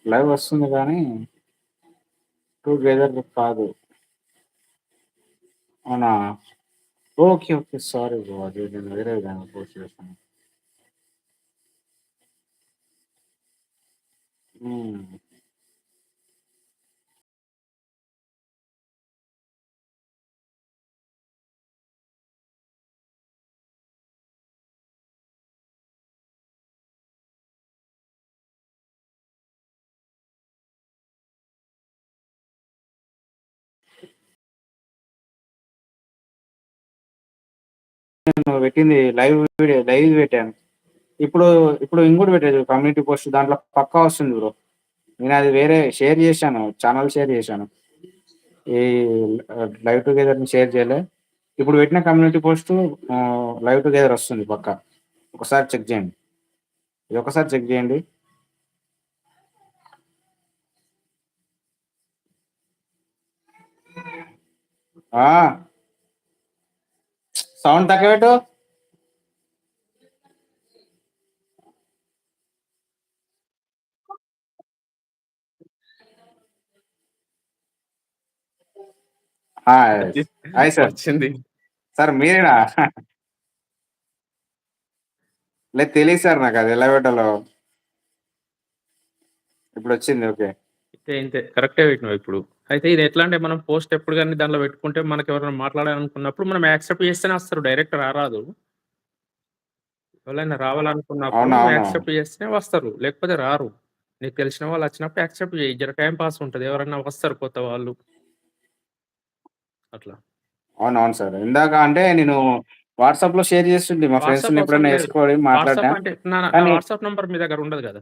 Live వస్తుంది కానీ together కాదు. అవునా? ఓకే. ఓకే. Sorry bro. అది నేను వేరే విధంగా పోస్ట్ చేశాను. హ్మ్. నేను పెట్టింది లైవ్ పెట్టాను. ఇప్పుడు ఇప్పుడు ఇంకోటి పెట్టాను కమ్యూనిటీ పోస్ట్ దాంట్లో పక్కా వస్తుంది బ్రో. నేను అది వేరే షేర్ చేశాను. ఛానల్ షేర్ చేశాను. ఈ లైవ్ టుగెదర్‌ని షేర్ చేయలే. ఇప్పుడు పెట్టిన కమ్యూనిటీ పోస్ట్ లైవ్ టుగెదర్ వస్తుంది పక్కా. ఒకసారి చెక్ చేయండి. ఇది ఒకసారి చెక్ చేయండి. ఆ! సౌండ్ తక్కువ పెట్టు. హాయ్. Hi sir. వచ్చింది. సార్ మీరేనా? లేదు తెలీదు సార్ నాకు అది ఎలా పెట్టాలో. ఇప్పుడొచ్చింది. ఓకే. ఇంతే కరెక్టే పెట్టినావు ఇప్పుడు. అయితే ఇది ఎట్లా అంటే మనం పోస్ట్ ఎప్పుడు గాని దాంట్లో పెట్టుకుంటే మనకెవరైనా మాట్లాడాలనుకున్నప్పుడు మనం యాక్సెప్ట్ చేస్తేనే వస్తారు. డైరెక్ట్ రారాదు. ఎవరైనా రావాలనుకున్నప్పుడు నువ్వు అవునవును. యాక్సెప్ట్ చేస్తేనే వస్తారు. లేకపోతే రారు. నీకు తెలిసిన వాళ్ళు వచ్చినప్పుడు యాక్సెప్ట్ చెయ్యి. జర టైమ్ పాస్ ఉంటది. ఎవరన్నా వస్తారు కొత్త వాళ్ళు. అట్లా. అవునవును సార్. ఇందాక అంటే నేను వాట్సాప్‌లో షేర్ చేస్తుంటి. మా వాట్సాప్ ఫ్రెండ్స్‌ని అవసరం ఎప్పుడైనా లేదు. ఏసుకొని మాట్లాడినా. వాట్సాప్ అంటే నా కానీ వాట్సాప్ నంబర్ మీ దగ్గర ఉండదు గదా!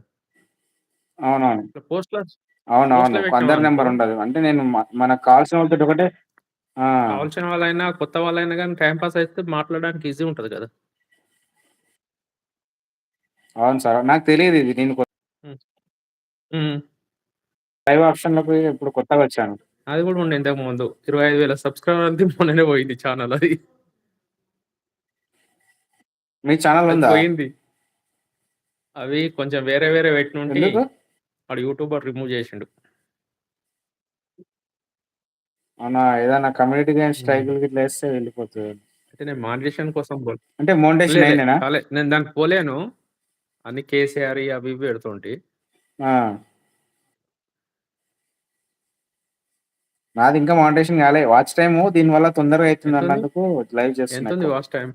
అవునవును. ఇట్లా పోస్ట్‌లో అవునవును. అందరి పెట్టినావనుకో నంబర్ ఉండదు. అంటే నేను మనకు కావాల్సిన వాళ్ళతోటి ఒకటే ఆ! కావాల్సిన వాళ్ళైనా, కొత్త వాళ్ళైనా గాని టైమ్ పాస్ అయితే మాట్లాడడానికి ఈజీ ఉంటది గదా! అవును సార్. నాకు తెలీదిది. నేను హ్మ్. హ్మ్. లైవ్ ఆప్షన్‌లోకి ఇప్పుడు కొత్తగా వచ్చాను. అది గూడా ఉండే ఇంతకుముందు. 25,000 సబ్‌స్క్రైబర్‌లది మొన్ననే పోయింది ఛానల్ అది. మీ ఛానెల్ అది ఉందా? పోయింది. అవి కొంచెం వేరే వేరే పెట్టినుంటి ఎందుకు? వాడు యూట్యూబర్ రిమూవ్ జేసిండు. అవునా? ఏదైనా కమ్యూనిటీ గైన్ హ్మ్. స్ట్రైకులు గిట్లా ఏస్తే వెళ్ళిపోతది. అయితే నేను మానిటేషన్ కోసం అంటే మోనిటైజేషన్ లే అయిందేనా? కాలే. నేను దానికి పోలేను. అన్ని కేసీఆర్‌యి అవి ఇవి పెడుతుంటి. ఆ! నాది ఇంకా మోనిటైజేషన్ కాలే. వాచ్ టైము దీనివల్ల తొందరగా ఎంతుంది? అయితుందన్నందుకు లైవ్ చేస్తున్నా ఎంతుంది ఎక్కువ. Watch time?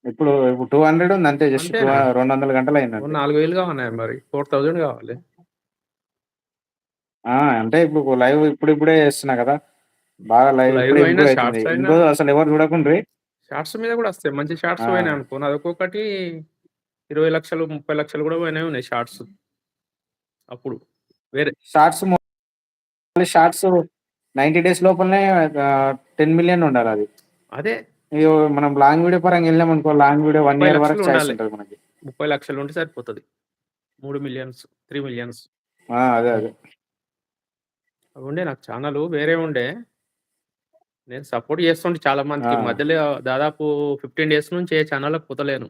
ఇప్పుడు 200 ఉంది అంతే జస్ట్ అంతేనా? 200 గంటలు ఓ అయిందంతే. 4,000 కావన్నాయి మరి. 4,000 కావాలి. ఆ! అంటే ఇప్పుడు లైవ్ ఇప్పుడిప్పుడే చేస్తున్నా కదా! బాగా లైవ్ లైవ్ ఇప్పుడే అయినా, ఇంప్రూవ్ అయితుంది. షార్ట్స్ ఇన్ని అయినా రోజులు అసలు ఎవరు చూడకుండ్రి. షార్ట్స్ మీద గూడా వస్తాయి. మంచి షార్ట్స్ ఆ! పోయినాయనుకో నాదొక్కొక్కటి 20,00,000, 30,00,000 గూడా పోయినయి ఉన్నాయి షార్ట్స్. అప్పుడు. వేరే మళ్ళీ షార్ట్స్ 90 డేస్ లోపలనే 10,000,000 ఉండాలది. అదే ఇగ మనం లాంగ్ వీడియో పరంగా ఎళ్ళామనుకో లాంగ్ వీడియో 1 ఇయర్ 30,00,000 వరకు చాయిస్ ఉండాలి. ఉంటది మనకి. 30,00,000 ఉంటే సరిపోతది. 3,000,000, 3,000,000 ఆ! అదే. అవుండే నాకు ఛానలు వేరే ఉండే. నేను సపోర్ట్ చేస్తుంటే చాలా ఆ! మందికి. మధ్యలో దాదాపు 15 డేస్ నుంచి ఏ ఛానల్‌కి పోతలేను.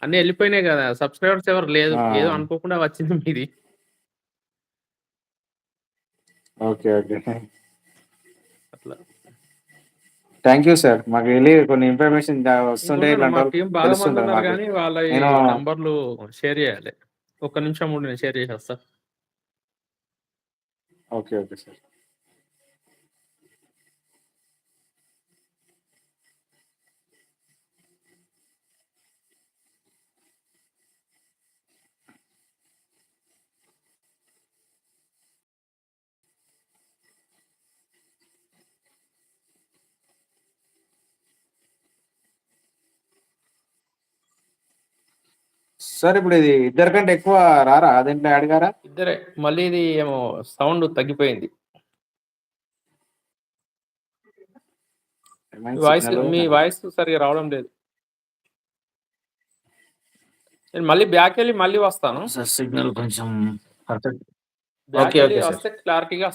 అన్నీ ఎళ్ళిపోయినాయి గదా! సబ్‌స్క్రైబర్స్ ఎవరు లేదు. ఆ! ఏదో అనుకోకుండా వచ్చింది మీది. ఓకే. ఓకే. అట్లా. Thank you sir. మాకు కొన్ని ఇన్ఫర్మేషన్ వస్తుంటే ఇంకున్నారు మా ఇట్లాంటోళ్ళు టీమ్ బాగా తెలుస్తుంటది మందున్నారు మాకు. గానీ, వాళ్ళయి నేను నంబర్‌లు షేర్ చేయాలె. ఒక్క నిమిషం ఉండు నేను షేర్ చేసేస్తా. ఓకే. Okay sir. సార్ ఇప్పుడు ఇది ఇద్దరికంటే ఎక్కువ రారా? దీంట్లో యాడ్ గారా? ఇద్దరే. మళ్ళీ ఇది ఏమో సౌండ్ తగ్గిపోయింది. ఏమైంది సిగ్నల్ మీ పోయిందా? వాయిస్ సరిగ్గా రావడం లేదు. నేను మళ్ళీ బ్యాకెళ్ళి మళ్ళీ వస్తాను. సార్ సిగ్నల్ కొంచెం పర్ఫెక్ట్ ఓకే. బ్యాకెళ్ళి ఓకే సార్. వస్తే క్లారిటీగా